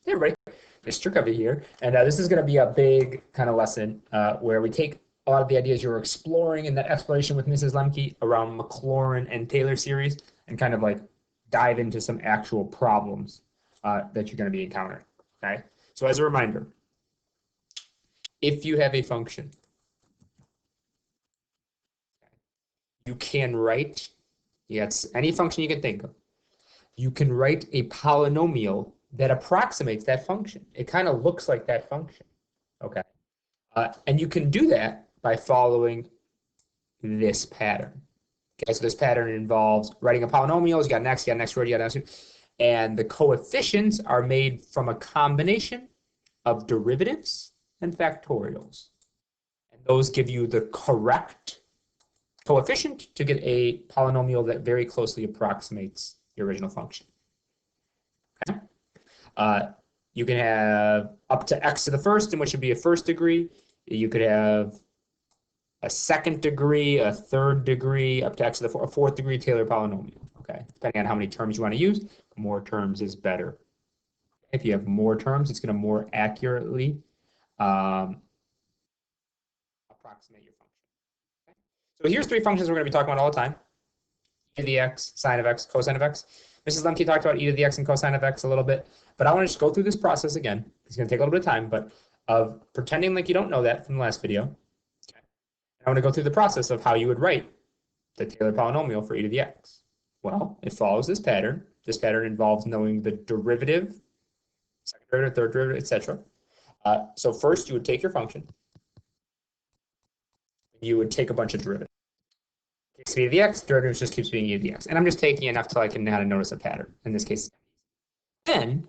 Hey everybody, Mr. Covey here, and this is going to be a big kind of lesson where we take a lot of the ideas you were exploring in that exploration with Mrs. Lemke around Maclaurin and Taylor series and kind of like dive into some actual problems that you're going to be encountering, okay? So as a reminder, if you have a function, you can write, it's any function you can think of, you can write a polynomial that approximates that function. It kind of looks like that function, okay? And you can do that by following this pattern. Okay, so this pattern involves writing a polynomial. You got an x, you got an x squared, you got an x, and the coefficients are made from a combination of derivatives and factorials. And those give you the correct coefficient to get a polynomial that very closely approximates your original function. Okay? You can have up to x to the first, in which would be a first degree. You could have a second degree, a third degree, up to x to the fourth degree Taylor polynomial. Okay, depending on how many terms you want to use, more terms is better. If you have more terms, it's going to more accurately approximate your function. Okay? So here's three functions we're going to be talking about all the time: e to the x, sine of x, cosine of x. Mrs. Lemke talked about e to the x and cosine of x a little bit, but I want to just go through this process again. It's going to take a little bit of time, but of pretending like you don't know that from the last video. Okay. I want to go through the process of how you would write the Taylor polynomial for e to the x. Well, it follows this pattern. This pattern involves knowing the derivative, second derivative, third derivative, etc. So first, you would take your function. You would take a bunch of derivatives. e to the x, derivative just keeps being e to the x. And I'm just taking enough till I can kind of notice a pattern. In this case, then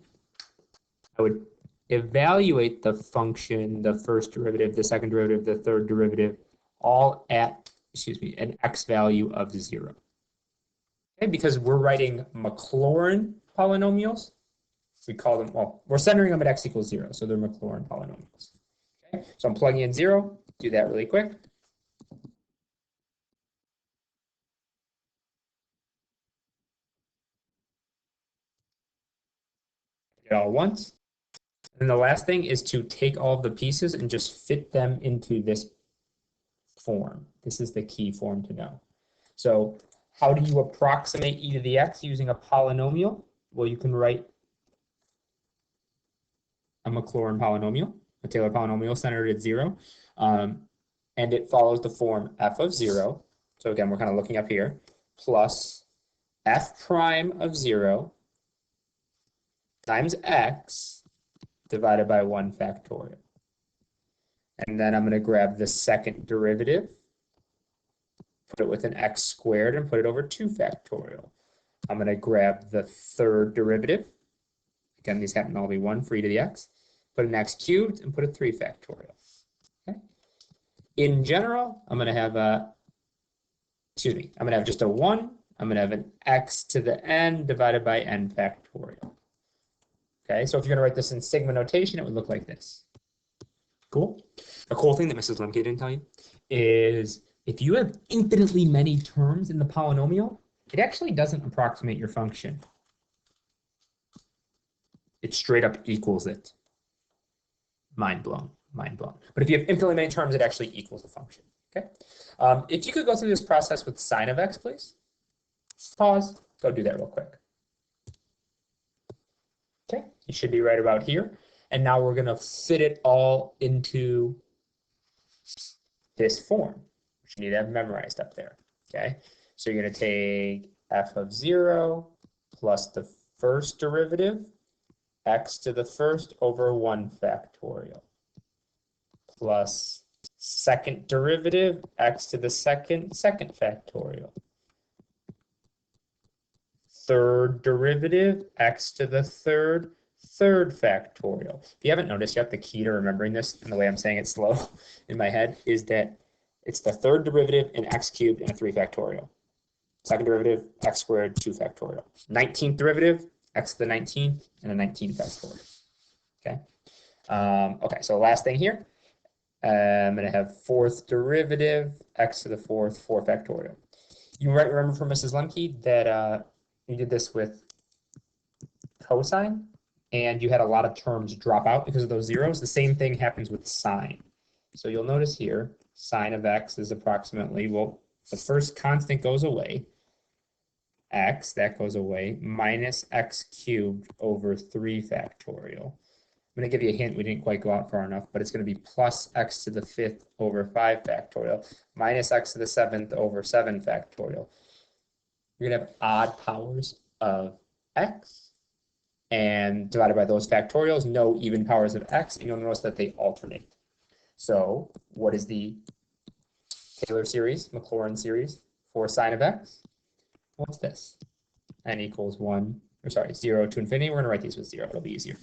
I would evaluate the function, the first derivative, the second derivative, the third derivative, all at, an x value of 0. Okay, because we're writing Maclaurin polynomials, we call them, well, we're centering them at x equals 0, so they're Maclaurin polynomials. Okay, so I'm plugging in 0, do that really quick. Get it all once. And the last thing is to take all of the pieces and just fit them into this form. This is the key form to know. So how do you approximate e to the x using a polynomial? Well, you can write a Maclaurin polynomial, a Taylor polynomial centered at 0, and it follows the form f of 0. So again, we're kind of looking up here, plus f prime of 0 times x divided by 1 factorial. And then I'm going to grab the second derivative, put it with an x squared, and put it over 2 factorial. I'm going to grab the third derivative. Again, these happen to all be 1 for e to the x. Put an x cubed and put a 3 factorial. Okay. In general, I'm going to have I'm going to have just a 1. I'm going to have an x to the n divided by n factorial. Okay, so if you're going to write this in sigma notation, it would look like this. Cool. A cool thing that Mrs. Lemke didn't tell you is if you have infinitely many terms in the polynomial, it actually doesn't approximate your function. It straight up equals it. Mind blown, mind blown. But if you have infinitely many terms, it actually equals the function. Okay. If you could go through this process with sine of x, please. Pause. Go do that real quick. Okay, you should be right about here. And now we're going to fit it all into this form, which you need to have memorized up there. Okay, so you're going to take f of 0 plus the first derivative, x to the first over 1 factorial, plus second derivative, x to the second factorial. Third derivative, x to the third factorial. If you haven't noticed yet, the key to remembering this, and the way I'm saying it slow in my head, is that it's the third derivative in x cubed and a 3 factorial. Second derivative, x squared, 2 factorial. 19th derivative, x to the 19th, and a 19 factorial. Okay. Okay, so last thing here, I'm going to have fourth derivative, x to the fourth, 4 factorial. You might remember from Mrs. Lemke that we did this with cosine. and you had a lot of terms drop out because of those zeros, the same thing happens with sine. So you'll notice here, sine of x is approximately, well, the first constant goes away, x, that goes away, minus x cubed over 3 factorial. I'm going to give you a hint, we didn't quite go out far enough, but it's going to be plus x to the 5th over 5 factorial, minus x to the 7th over 7 factorial. You're going to have odd powers of x, and divided by those factorials, no even powers of x, and you'll notice that they alternate. So what is the Taylor series, Maclaurin series for sine of x? What's this? N equals 1, or sorry, 0 to infinity. We're going to write these with 0. It'll be easier.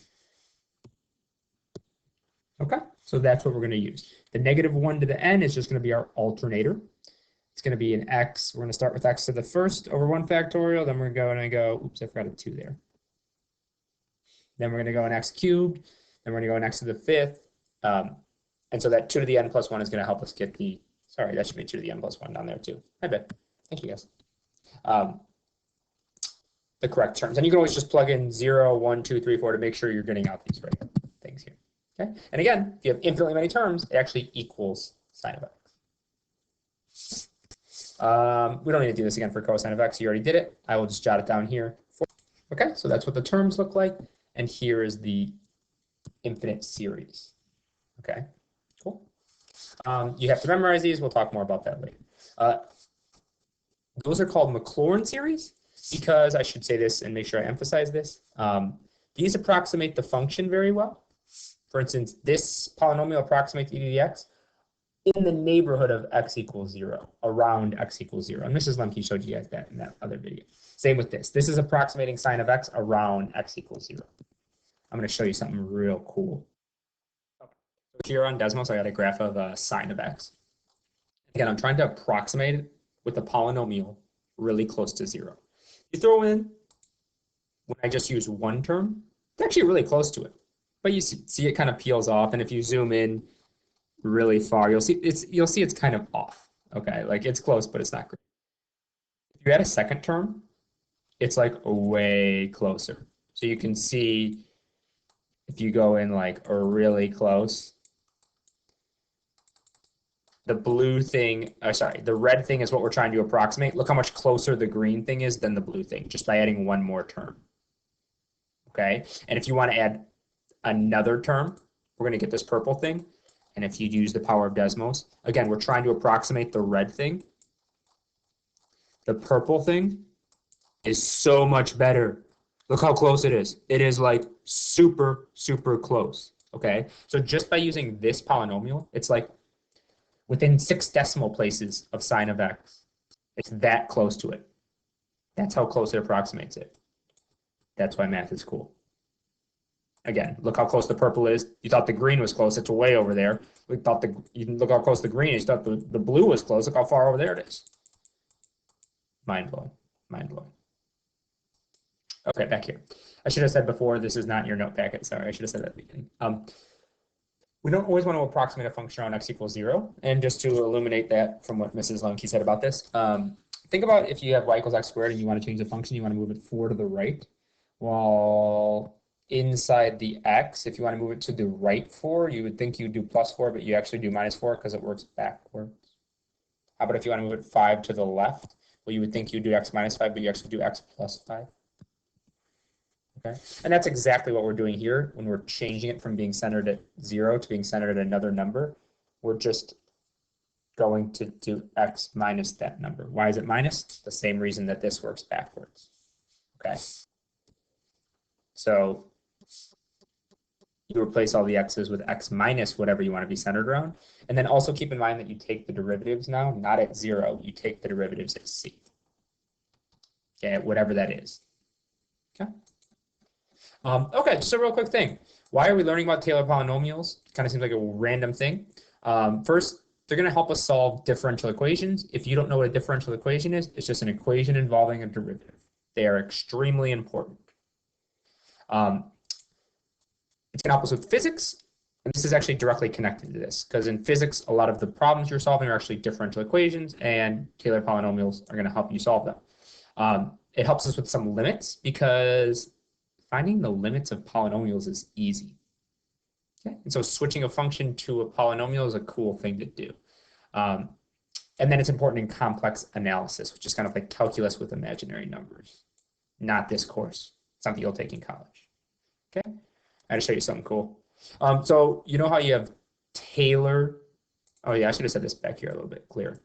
Okay, so that's what we're going to use. The negative 1 to the n is just going to be our alternator. It's going to be an x. We're going to start with x to the 1st over 1 factorial. Then we're going to go, oops, I forgot a 2 there. Then we're going to go an x cubed. Then we're going to go an x to the 5th. And so that 2 to the n plus 1 is going to help us get the, sorry, that should be 2 to the n plus 1 down there too. I bet. Thank you, guys. The correct terms. And you can always just plug in 0, 1, 2, 3, 4 to make sure you're getting out these right things here. Okay? And again, if you have infinitely many terms, it actually equals sine of x. We don't need to do this again for cosine of x. You already did it. I will just jot it down here. Okay, so that's what the terms look like. And here is the infinite series. Okay, cool. You have to memorize these. We'll talk more about that later. Those are called Maclaurin series because, I should say this and make sure I emphasize this, these approximate the function very well. For instance, this polynomial approximates e to the x in the neighborhood of x equals 0, around x equals 0. And Mrs. Lemke showed you guys that in that other video. Same with this. This is approximating sine of x around x equals 0. I'm going to show you something real cool. So here on Desmos, I got a graph of sine of x. Again, I'm trying to approximate it with a polynomial really close to 0. You throw in, when I just use one term, it's actually really close to it. But you see it kind of peels off, and if you zoom in really far, you'll see it's kind of off. Okay, like it's close, but it's not great. If you add a second term, it's like way closer. So you can see if you go in like really close, the blue thing, the red thing is what we're trying to approximate. Look how much closer the green thing is than the blue thing, just by adding one more term. Okay, and if you want to add another term, we're going to get this purple thing. And if you use the power of Desmos, again, we're trying to approximate the red thing. The purple thing is so much better. Look how close it is. It is like super, super close. Okay, so just by using this polynomial, it's like within 6 decimal places of sine of x. It's that close to it. That's how close it approximates it. That's why math is cool. Again, look how close the purple is. You thought the green was close. It's way over there. You can look how close the green is. You thought the blue was close. Look how far over there it is. Mind blowing. Mind blowing. Okay, back here. I should have said before, this is not your note packet. Sorry, I should have said that at the beginning. We don't always want to approximate a function around x equals 0. And just to illuminate that from what Mrs. Lemke said about this, think about if you have y equals x squared and you want to change the function, you want to move it 4 to the right. Well, inside the x, if you want to move it to the right 4, you would think you would do plus 4, but you actually do minus 4 because it works backwards. How about if you want to move it 5 to the left? Well, you would think you do x minus 5, but you actually do x plus 5. Okay, and that's exactly what we're doing here when we're changing it from being centered at 0 to being centered at another number. We're just going to do x minus that number. Why is it minus? The same reason that this works backwards. Okay, so you replace all the x's with x minus whatever you want to be centered around. And then also keep in mind that you take the derivatives now, not at 0. You take the derivatives at c. Okay, whatever that is. Okay. Okay, just a real quick thing. Why are we learning about Taylor polynomials? Kind of seems like a random thing. First, they're going to help us solve differential equations. If you don't know what a differential equation is, it's just an equation involving a derivative. They are extremely important. It's going to help us with physics, and this is actually directly connected to this, because in physics, a lot of the problems you're solving are actually differential equations, and Taylor polynomials are going to help you solve them. It helps us with some limits, because finding the limits of polynomials is easy. Okay? And so switching a function to a polynomial is a cool thing to do. And then it's important in complex analysis, which is kind of like calculus with imaginary numbers. Not this course, something you'll take in college. Okay, I had to show you something cool. So you know how you have Taylor? Oh yeah, I should have said this back here a little bit clearer.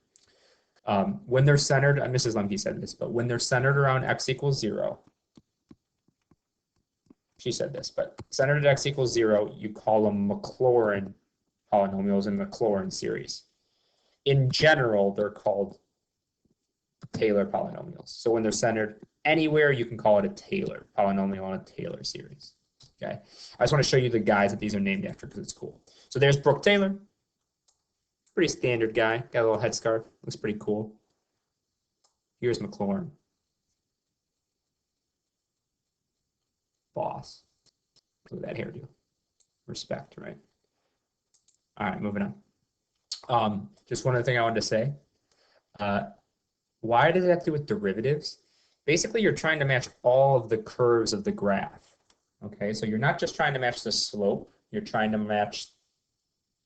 When they're centered, Mrs. Lemke said this, but when they're centered around x equals 0, she said this, but centered at x equals 0, you call them Maclaurin polynomials in the Maclaurin series. In general, they're called Taylor polynomials. So when they're centered anywhere, you can call it a Taylor polynomial on a Taylor series. Okay, I just want to show you the guys that these are named after because it's cool. So there's Brooke Taylor, pretty standard guy, got a little headscarf, looks pretty cool. Here's Maclaurin, boss. Look at that hairdo. Respect, right? All right, moving on. Just one other thing I wanted to say. Why does it have to do with derivatives? Basically, you're trying to match all of the curves of the graph. Okay, so you're not just trying to match the slope, you're trying to match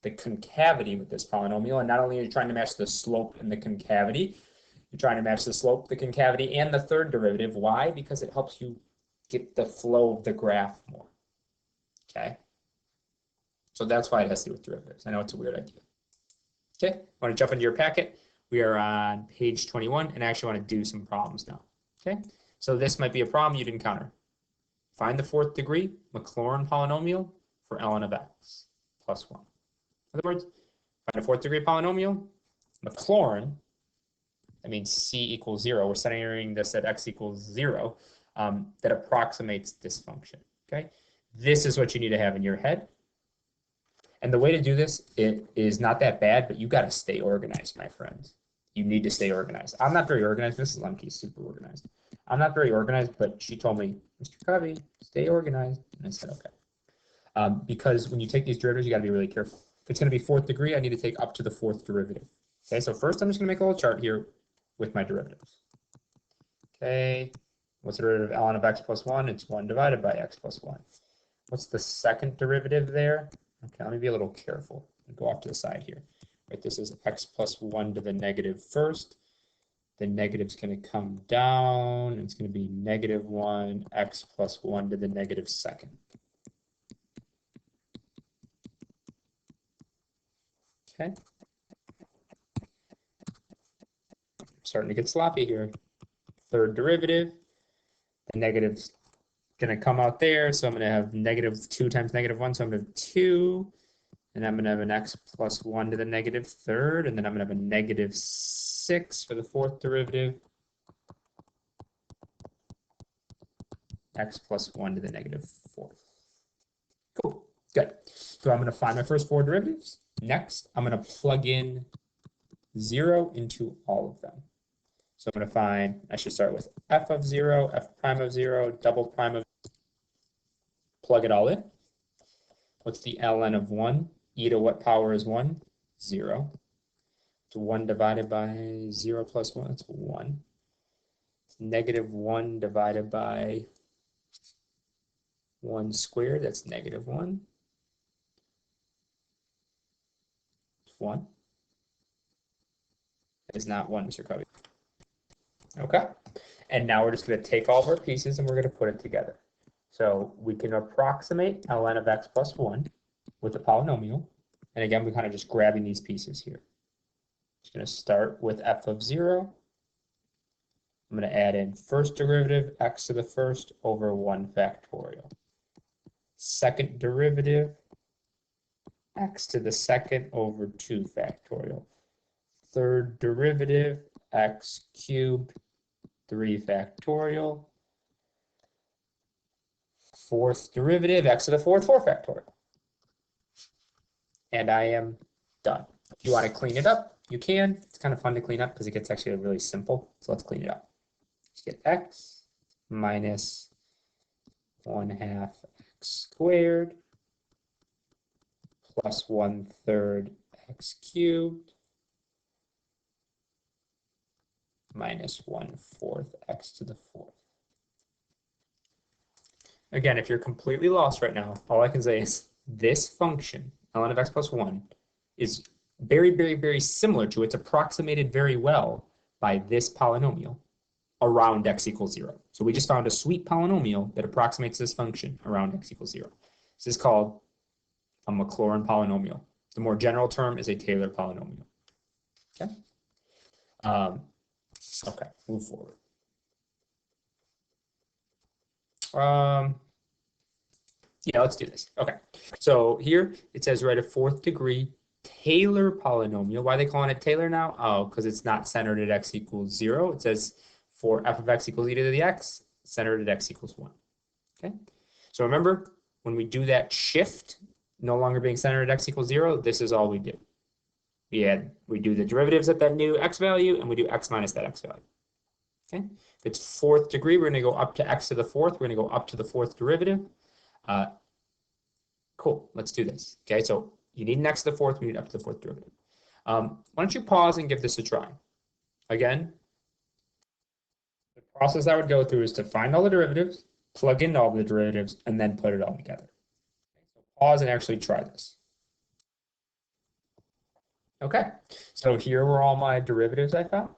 the concavity with this polynomial. And not only are you trying to match the slope and the concavity, you're trying to match the slope, the concavity, and the third derivative. Why? Because it helps you get the flow of the graph more. Okay, so that's why it has to do with derivatives. I know it's a weird idea. Okay, I want to jump into your packet. We are on page 21, and I actually want to do some problems now. Okay, so this might be a problem you'd encounter. Find the fourth degree Maclaurin polynomial for ln of x plus 1. In other words, find a fourth degree polynomial, Maclaurin, that means c equals 0. We're centering this at x equals 0, that approximates this function. Okay, this is what you need to have in your head. And the way to do this, it is not that bad, but you got to stay organized, my friends. You need to stay organized. I'm not very organized. Mrs. Lemke is super organized. I'm not very organized, but she told me, Mr. Covey, stay organized. And I said, okay. Because when you take these derivatives, you got to be really careful. If it's going to be fourth degree, I need to take up to the fourth derivative. Okay, so first I'm just going to make a little chart here with my derivatives. Okay, what's the derivative of ln of x plus 1? It's 1 divided by x plus 1. What's the second derivative there? Okay, let me be a little careful and go off to the side here. Right, this is x plus 1 to the negative first. The negative's going to come down. It's going to be negative 1, x plus 1 to the negative second. Okay. Starting to get sloppy here. Third derivative. The negative's going to come out there. So I'm going to have negative 2 times negative 1. So I'm going to have 2. And I'm going to have an x plus 1 to the negative third. And then I'm going to have a negative 6 for the fourth derivative. X plus 1 to the negative fourth. Cool. Good. So I'm going to find my first four derivatives. Next, I'm going to plug in 0 into all of them. So I'm going to find, I should start with f of 0, f prime of 0, double prime of 0. Plug it all in. What's the ln of 1? E to what power is 1? 0. So 1 divided by 0 plus 1, that's 1. It's negative 1 divided by 1 squared, that's negative 1. It's 1. That is not 1, Mr. Covey. Okay. And now we're just going to take all of our pieces and we're going to put it together. So we can approximate ln of x plus 1 with a polynomial. And again, we're kind of just grabbing these pieces here. Just going to start with f of 0. I'm going to add in first derivative, x to the first over 1 factorial. Second derivative, x to the second over 2 factorial. Third derivative, x cubed, 3 factorial. Fourth derivative, x to the fourth, 4 factorial. And I am done. If you want to clean it up, you can. It's kind of fun to clean up because it gets actually really simple. So let's clean it up. Just get x minus 1/2 x squared plus 1/3 x cubed minus 1/4 x to the fourth. Again, if you're completely lost right now, all I can say is this function, ln of x plus 1, is very, very, very similar to, it's approximated very well by this polynomial around x equals 0. So we just found a sweet polynomial that approximates this function around x equals 0. This is called a Maclaurin polynomial. The more general term is a Taylor polynomial. Okay. Okay, move forward. Yeah, let's do this. Okay, so here it says write a fourth degree Taylor polynomial. Why are they calling it Taylor now? Oh, because it's not centered at x equals 0. It says for f of x equals e to the x, centered at x equals 1. Okay, so remember, when we do that shift, no longer being centered at x equals 0, this is all we do. We do the derivatives at that new x value, and we do x minus that x value. Okay, if it's fourth degree, we're going to go up to x to the fourth. We're going to go up to the fourth derivative. Cool, let's do this. Okay, so you need an x to the fourth, we need up to the fourth derivative. Why don't you pause and give this a try? Again, the process I would go through is to find all the derivatives, plug in all the derivatives, and then put it all together. So pause and actually try this. Okay, so here were all my derivatives I found.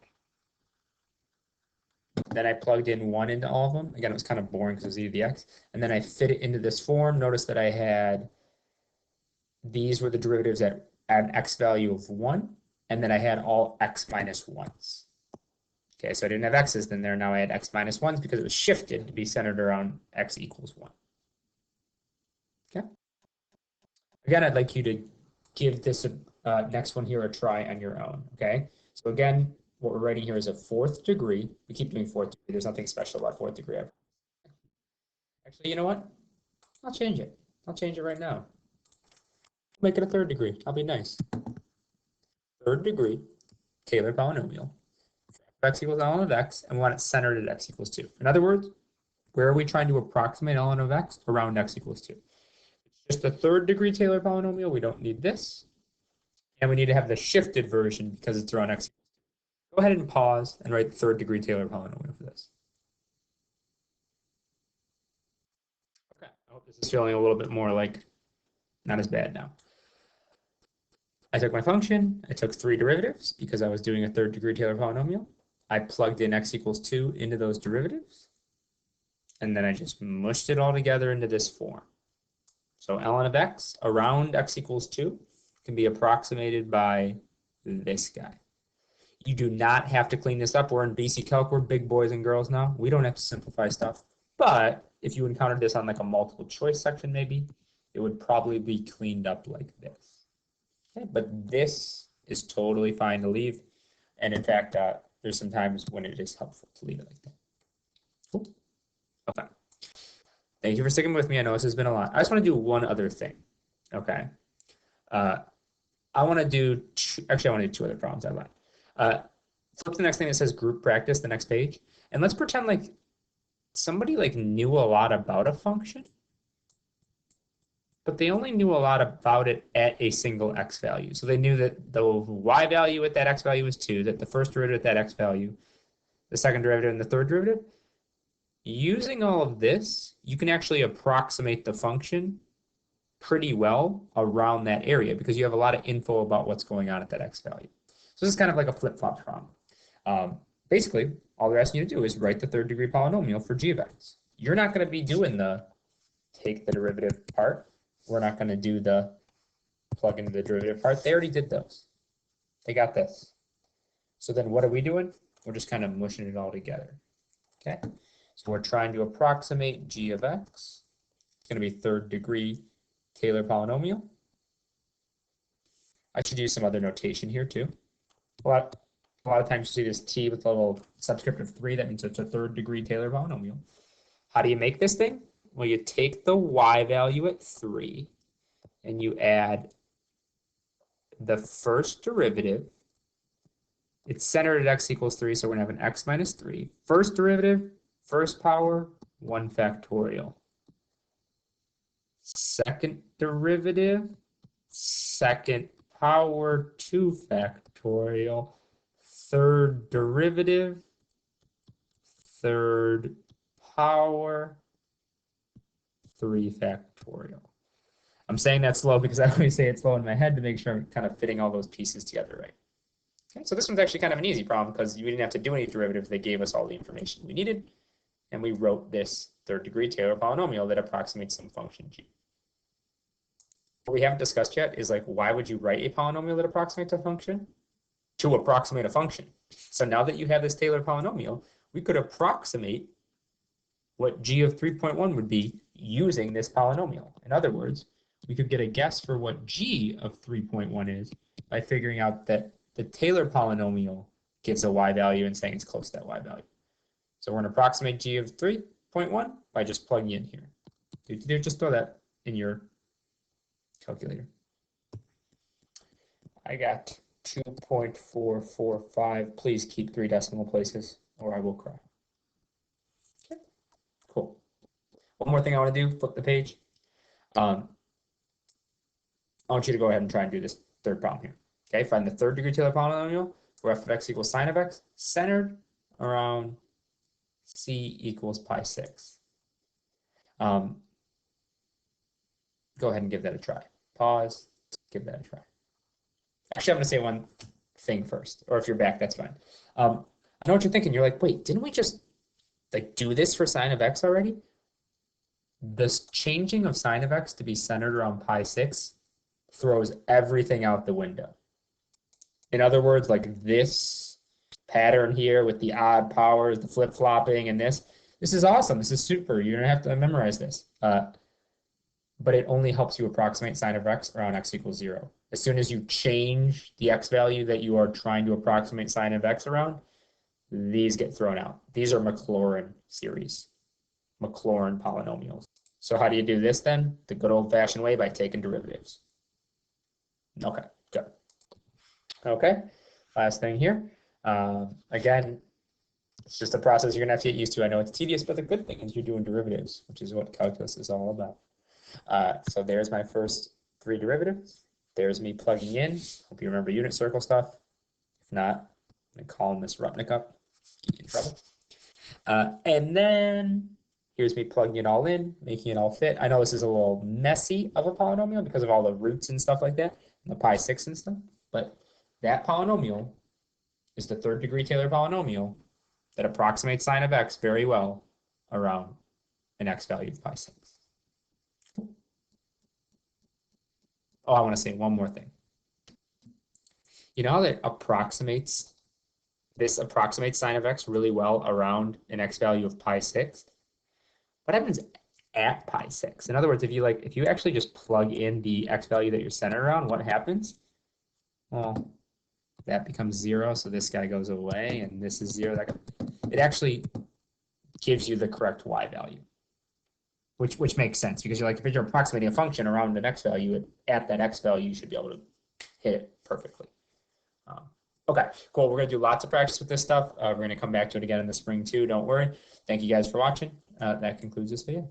Then I plugged in 1 into all of them. Again, it was kind of boring because it was e to the x. And then I fit it into this form. Notice that I had, these were the derivatives at an x value of 1. And then I had all x minus 1s. Okay, so I didn't have x's in there. Now I had x minus 1s because it was shifted to be centered around x equals 1. Okay. Again, I'd like you to give this next one here a try on your own. Okay. So again, what we're writing here is a fourth degree. We keep doing fourth degree. There's nothing special about fourth degree. Actually, you know what? I'll change it. I'll change it right now. Make it a third degree. I'll be nice. Third degree Taylor polynomial. X equals ln of x, and we want it centered at x equals 2. In other words, where are we trying to approximate ln of x? Around x equals 2. It's just a third degree Taylor polynomial. We don't need this. And we need to have the shifted version because it's around x. Go ahead and pause and write the third degree Taylor polynomial for this. Okay, I hope this is feeling a little bit more like not as bad now. I took my function, I took 3 derivatives because I was doing a third degree Taylor polynomial. I plugged in x equals 2 into those derivatives. And then I just mushed it all together into this form. So ln of x around x equals 2 can be approximated by this guy. You do not have to clean this up. We're in BC Calc. We're big boys and girls now. We don't have to simplify stuff. But if you encountered this on like a multiple choice section maybe, it would probably be cleaned up like this. Okay, but this is totally fine to leave. And in fact, there's some times when it is helpful to leave it like that. Cool. Okay. Thank you for sticking with me. I know this has been a lot. I just want to do one other thing. Okay. I want to do, actually, I want to do 2 other problems. I lied. Flip to the next thing that says group practice, the next page. And let's pretend like somebody like knew a lot about a function, but they only knew a lot about it at a single x value. So they knew that the y value at that x value was 2, that the first derivative at that x value, the second derivative, and the third derivative. Using all of this, you can actually approximate the function pretty well around that area because you have a lot of info about what's going on at that x value. So this is kind of like a flip-flop problem. Basically, all they're asking you to do is write the third degree polynomial for g of x. You're not going to be doing the take the derivative part. We're not going to do the plug into the derivative part. They already did those. They got this. So then what are we doing? We're just kind of mushing it all together. Okay. So we're trying to approximate g of x. It's going to be third degree Taylor polynomial. I should use some other notation here too. A lot of times you see this t with a little subscript of 3. That means it's a third degree Taylor polynomial. How do you make this thing? Well, you take the y value at 3 and you add the first derivative. It's centered at x equals 3, so we're going to have an x minus 3. First derivative, first power, 1 factorial. Second derivative, second power, 2 factorial. Third derivative, third power, 3 factorial. I'm saying that slow because I always say it slow in my head to make sure I'm kind of fitting all those pieces together right. Okay, so this one's actually kind of an easy problem because we didn't have to do any derivatives. They gave us all the information we needed, and we wrote this third-degree Taylor polynomial that approximates some function g. What we haven't discussed yet is like, why would you write a polynomial that approximates a function? To approximate a function. So now that you have this Taylor polynomial, we could approximate what g of 3.1 would be using this polynomial. In other words, we could get a guess for what g of 3.1 is by figuring out that the Taylor polynomial gives a y value and saying it's close to that y value. So we're going to approximate g of 3.1 by just plugging in here. Just throw that in your calculator. I got 2.445. Please keep 3 decimal places or I will cry. Okay, cool. One more thing I want to do, flip the page. I want you to go ahead and try and do this third problem here. Okay, find the third degree Taylor polynomial where f of x equals sine of x centered around c equals pi 6. Go ahead and give that a try. Pause, give that a try. Actually, I'm going to say one thing first, or if you're back, that's fine. I know what you're thinking. You're like, wait, didn't we just like do this for sine of x already? This changing of sine of x to be centered around pi 6 throws everything out the window. In other words, like this pattern here with the odd powers, the flip-flopping, and this is awesome. This is super. You don't have to memorize this. But it only helps you approximate sine of x around x equals 0. As soon as you change the x value that you are trying to approximate sine of x around, these get thrown out. These are Maclaurin series, Maclaurin polynomials. So how do you do this then? The good old-fashioned way, by taking derivatives. Okay, good. Okay, last thing here. Again, it's just a process you're going to have to get used to. I know it's tedious, but the good thing is you're doing derivatives, which is what calculus is all about. So there's my first 3 derivatives. There's me plugging in. Hope you remember unit circle stuff. If not, I'm going to call Miss Rupnick up. Get you in trouble. And then here's me plugging it all in, making it all fit. I know this is a little messy of a polynomial because of all the roots and stuff like that, and the pi 6 and stuff. But that polynomial is the third degree Taylor polynomial that approximates sine of x very well around an x value of pi 6. Oh, I want to say one more thing. You know how that approximates sine of x really well around an x value of pi 6? What happens at pi 6? In other words, if you actually just plug in the x value that you're centered around, what happens? Well, that becomes 0, so this guy goes away, and this is 0. It actually gives you the correct y value. Which makes sense because if you're approximating a function around an x value, at that x value, you should be able to hit it perfectly. Okay, cool. We're going to do lots of practice with this stuff. We're going to come back to it again in the spring too. Don't worry. Thank you guys for watching. That concludes this video.